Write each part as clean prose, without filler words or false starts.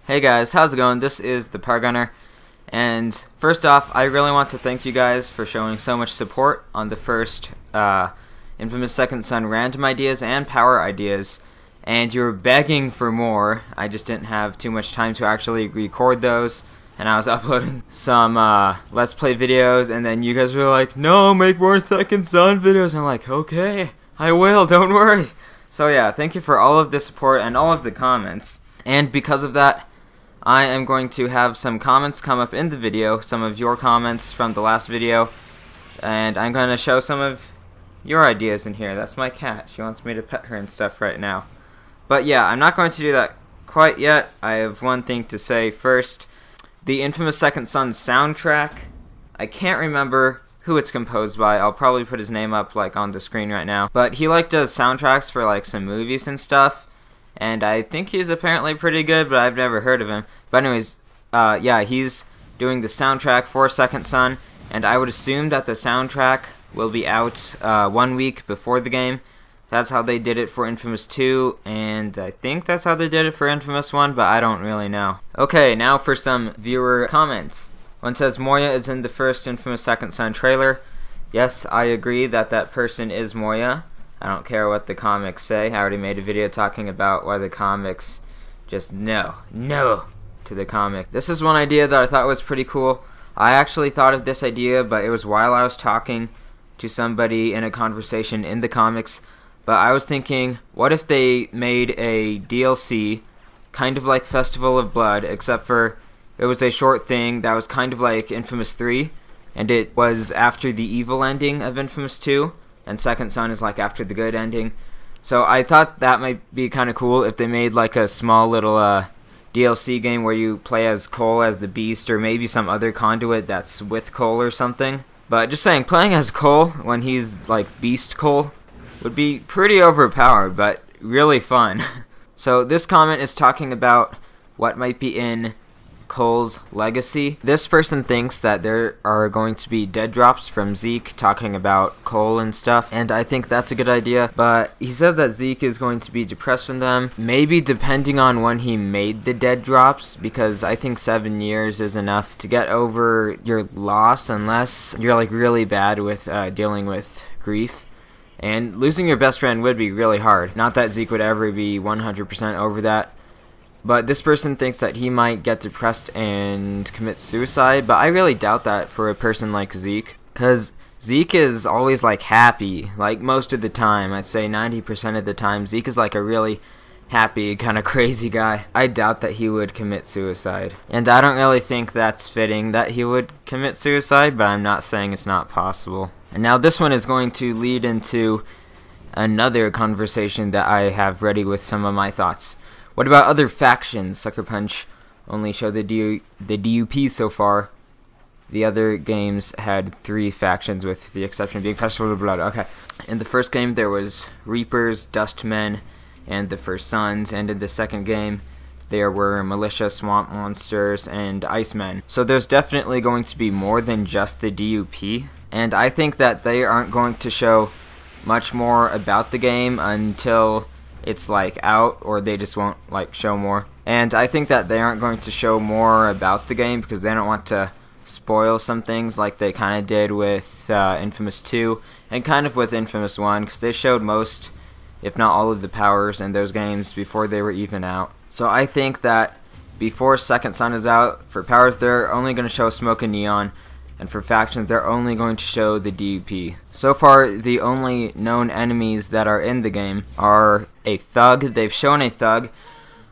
Hey guys, how's it going? This is the Power Gunner, and first off, I really want to thank you guys for showing so much support on the first Infamous Second Son random ideas and power ideas, and you were begging for more. I just didn't have too much time to actually record those, and I was uploading some Let's Play videos, and then you guys were like, no, make more Second Son videos. I'm like, okay, I will, don't worry. So yeah, thank you for all of the support and all of the comments, and because of that, I am going to have some comments come up in the video, some of your comments from the last video, and I'm going to show some of your ideas in here. That's my cat. She wants me to pet her and stuff right now. But yeah, I'm not going to do that quite yet. I have one thing to say first. The Infamous Second Son soundtrack, I can't remember who it's composed by. I'll probably put his name up like on the screen right now. But he does soundtracks for like some movies and stuff. And I think he's apparently pretty good, but I've never heard of him. But anyways, yeah, he's doing the soundtrack for Second Son, and I would assume that the soundtrack will be out 1 week before the game. That's how they did it for Infamous 2, and I think that's how they did it for Infamous 1, but I don't really know. Okay, now for some viewer comments. One says, Moya is in the first Infamous Second Son trailer. Yes, I agree that that person is Moya. I don't care what the comics say. I already made a video talking about why the comics just no to the comic. This is one idea that I thought was pretty cool. I actually thought of this idea, but it was while I was talking to somebody in a conversation in the comics. But I was thinking, what if they made a DLC kind of like Festival of Blood, except for it was a short thing that was kind of like Infamous 3, and it was after the evil ending of Infamous 2. And Second Son is like after the good ending. So I thought that might be kind of cool if they made like a small little DLC game where you play as Cole as the Beast, or maybe some other Conduit that's with Cole or something. But just saying, playing as Cole when he's like Beast Cole would be pretty overpowered, but really fun. So this comment is talking about what might be in Cole's legacy. This person thinks that there are going to be dead drops from Zeke talking about Cole and stuff, and I think that's a good idea, but he says that Zeke is going to be depressed from them, maybe depending on when he made the dead drops, because I think 7 years is enough to get over your loss unless you're like really bad with dealing with grief. And losing your best friend would be really hard. Not that Zeke would ever be 100% over that. But this person thinks that he might get depressed and commit suicide, but I really doubt that for a person like Zeke. Because Zeke is always like happy, like most of the time. I'd say 90% of the time. Zeke is like a really happy, kind of crazy guy. I doubt that he would commit suicide. And I don't really think that's fitting that he would commit suicide, but I'm not saying it's not possible. And now this one is going to lead into another conversation that I have ready with some of my thoughts. What about other factions? Sucker Punch only showed the DUP so far. The other games had 3 factions, with the exception being Festival of Blood. Okay. In the first game there was Reapers, Dustmen, and the First Sons, and in the second game there were Militia, Swamp Monsters, and Icemen. So there's definitely going to be more than just the DUP, and I think that they aren't going to show much more about the game until it's like out, or they just won't like show more. And I think that they aren't going to show more about the game because they don't want to spoil some things like they kind of did with Infamous 2 and kind of with Infamous 1, because they showed most, if not all, of the powers in those games before they were even out. So I think that before Second Son is out, for powers they're only going to show Smoke and Neon, and for factions they're only going to show the DUP. So far the only known enemies that are in the game are a thug. They've shown a thug.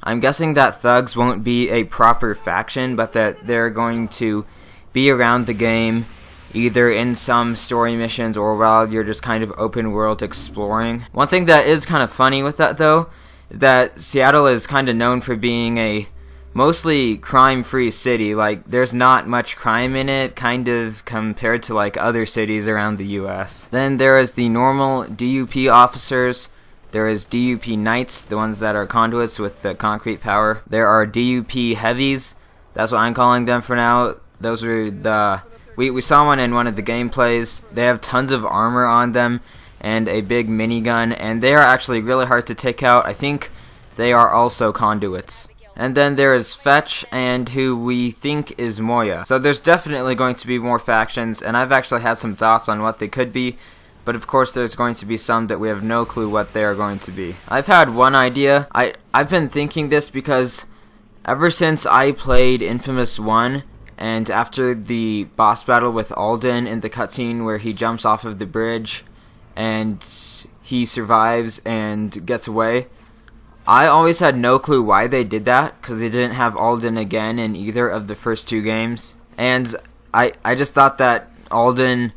I'm guessing that thugs won't be a proper faction, but that they're going to be around the game either in some story missions or while you're just kind of open world exploring. One thing that is kind of funny with that though is that Seattle is kind of known for being a mostly crime-free city. Like, there's not much crime in it, kind of compared to like other cities around the US. Then there is the normal DUP officers. There is DUP Knights, the ones that are conduits with the concrete power. There are DUP Heavies. That's what I'm calling them for now. Those are the... We saw one in one of the gameplays. They have tons of armor on them and a big minigun, and they are actually really hard to take out. I think they are also conduits. And then there is Fetch, and who we think is Moya. So there's definitely going to be more factions, and I've actually had some thoughts on what they could be, but of course there's going to be some that we have no clue what they are going to be. I've had one idea. I've been thinking this because ever since I played Infamous 1, and after the boss battle with Alden in the cutscene where he jumps off of the bridge and he survives and gets away, I always had no clue why they did that, because they didn't have Alden again in either of the first two games. And I just thought that Alden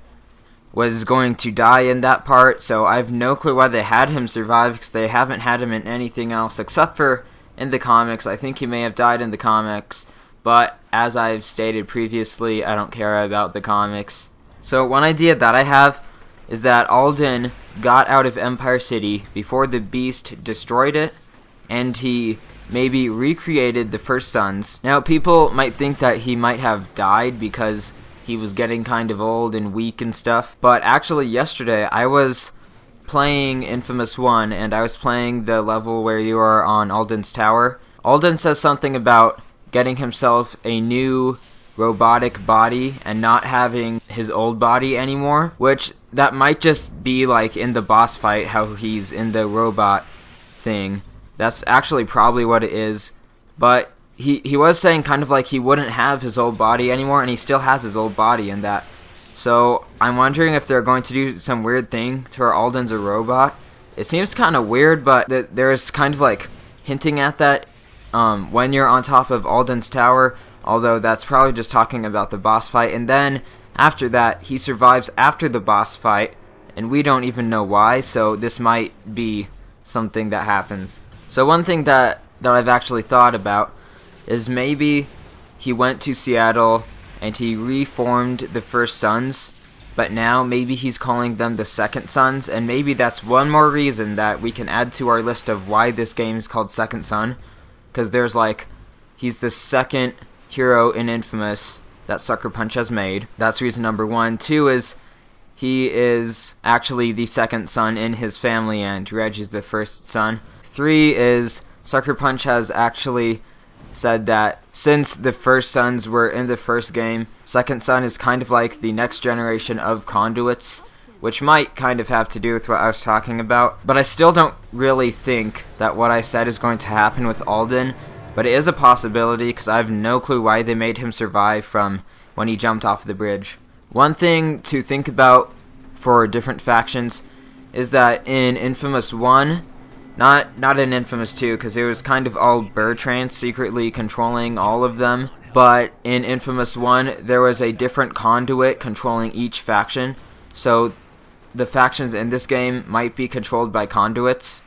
was going to die in that part, so I have no clue why they had him survive, because they haven't had him in anything else except for in the comics. I think he may have died in the comics, but as I've stated previously, I don't care about the comics. So one idea that I have is that Alden got out of Empire City before the Beast destroyed it, and he maybe recreated the First Sons. Now, people might think that he might have died because he was getting kind of old and weak and stuff, but actually yesterday I was playing Infamous 1, and I was playing the level where you are on Alden's tower. Alden says something about getting himself a new robotic body and not having his old body anymore, which that might just be like in the boss fight how he's in the robot thing. That's actually probably what it is, but he was saying kind of like he wouldn't have his old body anymore, and he still has his old body in that. So I'm wondering if they're going to do some weird thing to where Alden's a robot. It seems kind of weird, but there's kind of like hinting at that when you're on top of Alden's tower, although that's probably just talking about the boss fight. And then after that, he survives after the boss fight, and we don't even know why, so this might be something that happens. So one thing that I've actually thought about is maybe he went to Seattle and he reformed the First Sons, but now maybe he's calling them the Second Sons, and maybe that's one more reason that we can add to our list of why this game is called Second Son, because there's like, he's the second hero in Infamous that Sucker Punch has made. That's reason number one. Two is he is actually the second son in his family, and Reggie's the first son. 3 is Sucker Punch has actually said that since the First Sons were in the first game, Second Son is kind of like the next generation of Conduits, which might kind of have to do with what I was talking about. But I still don't really think that what I said is going to happen with Alden, but it is a possibility because I have no clue why they made him survive from when he jumped off the bridge. One thing to think about for different factions is that in Infamous 1, not in Infamous 2, because it was kind of all Bertrand secretly controlling all of them, but in Infamous 1, there was a different conduit controlling each faction, so the factions in this game might be controlled by conduits,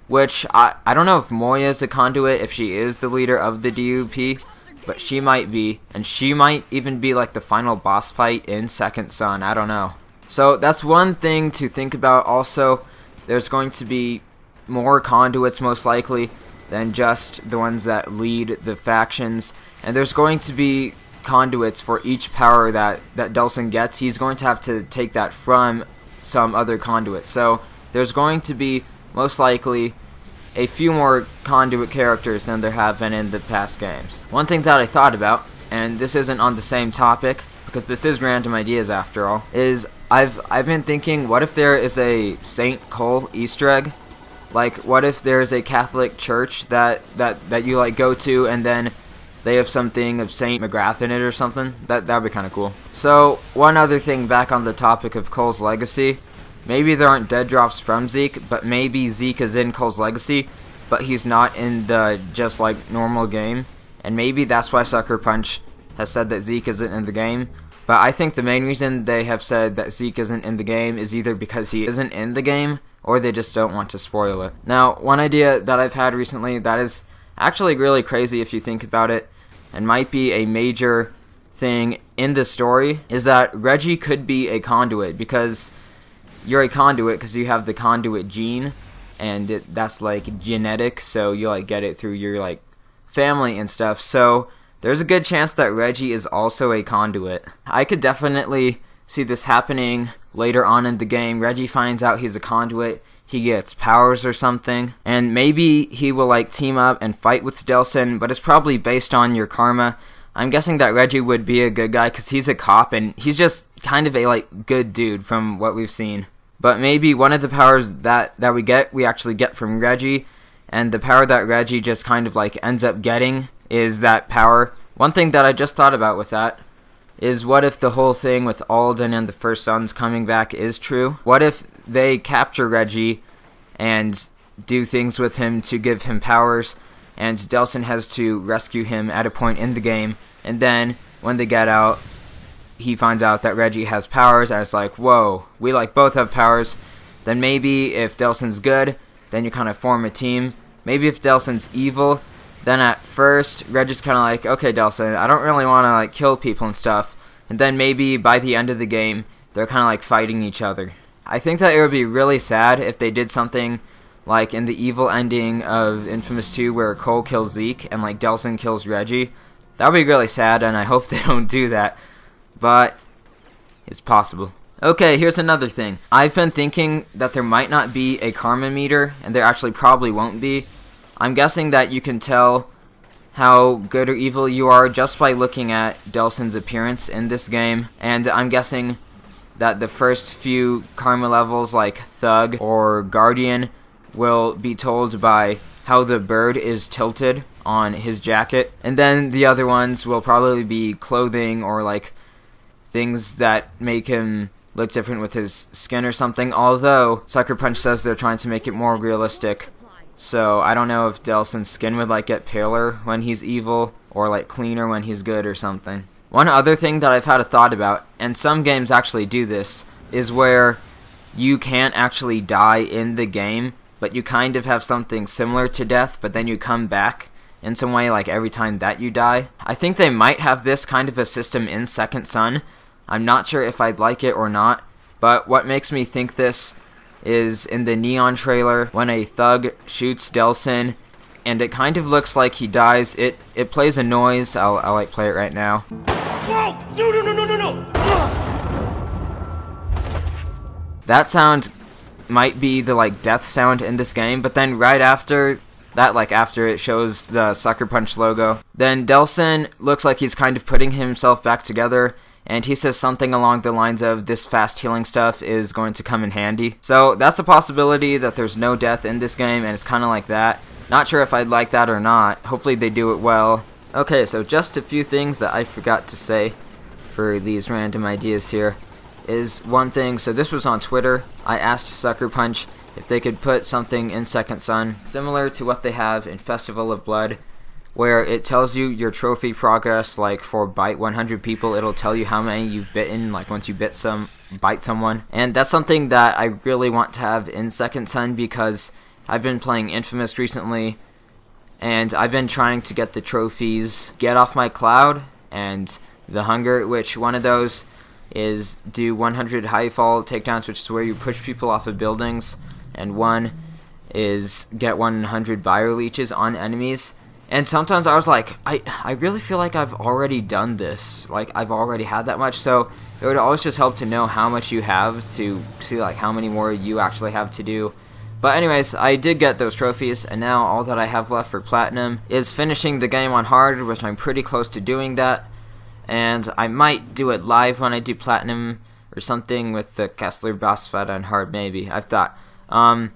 which I don't know if Moya is a conduit, if she is the leader of the DUP, but she might be, and she might even be like the final boss fight in Second Son, I don't know. So that's one thing to think about. Also, there's going to be more conduits most likely than just the ones that lead the factions, and there's going to be conduits for each power that Delsin gets. He's going to have to take that from some other conduit, so there's going to be most likely a few more conduit characters than there have been in the past games. One thing that I thought about, and this isn't on the same topic because this is random ideas after all, is I've been thinking, what if there is a Saint Cole Easter egg? Like, what if there's a Catholic church that you like go to, and then they have something of Saint McGrath in it or something? That'd be kind of cool. So one other thing back on the topic of Cole's legacy, maybe there aren't dead drops from Zeke, but maybe Zeke is in Cole's legacy, but he's not in the just like normal game, and maybe that's why Sucker Punch has said that Zeke isn't in the game. But I think the main reason they have said that Zeke isn't in the game is either because he isn't in the game, or they just don't want to spoil it. Now, one idea that I've had recently that is actually really crazy if you think about it, and might be a major thing in the story, is that Reggie could be a conduit, because you're a conduit because you have the conduit gene, and that's like genetic, so you like get it through your like family and stuff. So there's a good chance that Reggie is also a conduit. I could definitely see this happening later on in the game. Reggie finds out he's a conduit, he gets powers or something, and maybe he will like team up and fight with Delsin, but it's probably based on your karma. I'm guessing that Reggie would be a good guy because he's a cop and he's just kind of a like good dude from what we've seen. But maybe one of the powers that we actually get from Reggie, and the power that Reggie just kind of like ends up getting is that power. One thing that I just thought about with that is, what if the whole thing with Alden and the First Sons coming back is true? What if they capture Reggie and do things with him to give him powers, and Delsin has to rescue him at a point in the game, and then when they get out, he finds out that Reggie has powers, and it's like, whoa, we like both have powers. Then maybe if Delsin's good, then you kind of form a team. Maybe if Delsin's evil, then at first Reggie's kind of like, okay Delsin, I don't really want to like kill people and stuff, and then maybe by the end of the game they're kind of like fighting each other. I think that it would be really sad if they did something like in the evil ending of Infamous 2 where Cole kills Zeke and like Delsin kills Reggie. That would be really sad, and I hope they don't do that, but it's possible. Okay, here's another thing. I've been thinking that there might not be a karma meter, and there actually probably won't be. I'm guessing that you can tell how good or evil you are just by looking at Delsin's appearance in this game, and I'm guessing that the first few karma levels like Thug or Guardian will be told by how the bird is tilted on his jacket, and then the other ones will probably be clothing or like things that make him look different with his skin or something, although Sucker Punch says they're trying to make it more realistic, so I don't know if Delsin's skin would like get paler when he's evil or like cleaner when he's good or something. One other thing that I've had a thought about, and some games actually do this, is where you can't actually die in the game, but you kind of have something similar to death, but then you come back in some way like every time that you die. I think they might have this kind of a system in Second Son. I'm not sure if I'd like it or not, but what makes me think this is in the Neon trailer when a thug shoots Delsin and it kind of looks like he dies. It plays a noise. I'll like play it right now. Whoa! No! That sound might be the like death sound in this game, but then right after that, like after it shows the Sucker Punch logo, then Delsin looks like he's kind of putting himself back together, and he says something along the lines of, this fast healing stuff is going to come in handy. So that's a possibility that there's no death in this game, and it's kind of like that. Not sure if I'd like that or not. Hopefully they do it well. Okay, so just a few things that I forgot to say for these random ideas here is one thing. So this was on Twitter. I asked Sucker Punch if they could put something in Second Son similar to what they have in Festival of Blood, where it tells you your trophy progress. Like for bite 100 people, it'll tell you how many you've bitten, like once you bite someone. And that's something that I really want to have in Second Son, because I've been playing Infamous recently, and I've been trying to get the trophies Get Off My Cloud and The Hunger, which one of those is do 100 high fall takedowns, which is where you push people off of buildings, and one is get 100 bio leeches on enemies. And sometimes I was like, I really feel like I've already done this, like I've already had that much, so it would always just help to know how much you have to see like how many more you actually have to do. But anyways, I did get those trophies, and now all that I have left for Platinum is finishing the game on hard, which I'm pretty close to doing that. And I might do it live when I do Platinum or something with the Kessler boss fight on hard, maybe. I've thought. I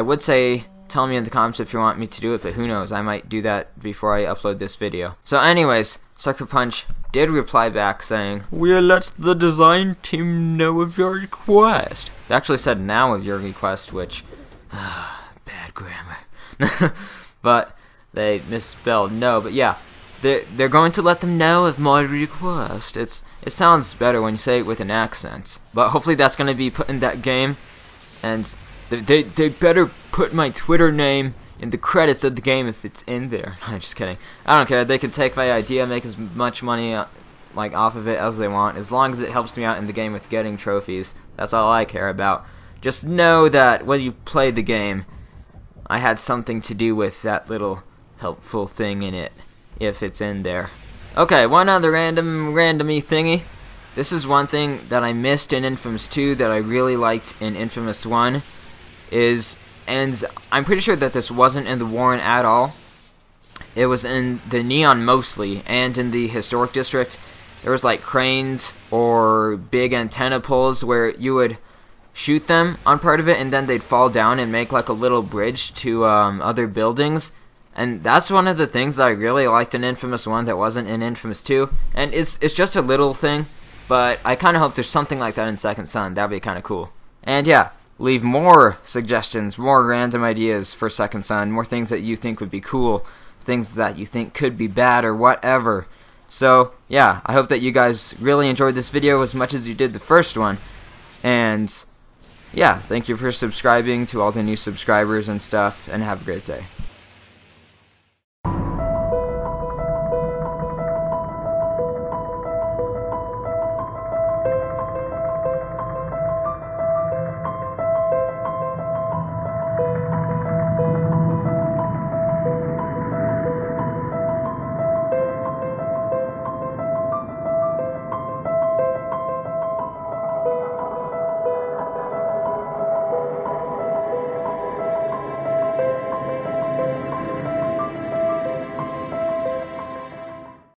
would say tell me in the comments if you want me to do it, but who knows, I might do that before I upload this video. So anyways, Sucker Punch did reply back saying, "We'll let the design team know of your request." They actually said "now of your request," which, bad grammar. But they misspelled "no," but yeah. They're going to let them know of my request. It sounds better when you say it with an accent. But hopefully that's going to be put in that game. And they better put my Twitter name in the credits of the game if it's in there. I'm just kidding. I don't care. They can take my idea, make as much money like off of it as they want, as long as it helps me out in the game with getting trophies. That's all I care about. Just know that when you play the game, I had something to do with that little helpful thing in it, if it's in there. Okay, one other randomy thingy. This is one thing that I missed in Infamous 2 that I really liked in Infamous 1, is, and I'm pretty sure that this wasn't in the Warren at all. It was in the Neon mostly, and in the historic district. There was like cranes or big antenna poles where you would shoot them on part of it, and then they'd fall down and make like a little bridge to other buildings. And that's one of the things that I really liked in Infamous 1 that wasn't in Infamous 2. And it's just a little thing, but I kind of hope there's something like that in Second Son. That'd be kind of cool. And yeah, leave more suggestions, more random ideas for Second Son, more things that you think would be cool, things that you think could be bad or whatever. So yeah, I hope that you guys really enjoyed this video as much as you did the first one. And yeah, thank you for subscribing to all the new subscribers and stuff, and have a great day.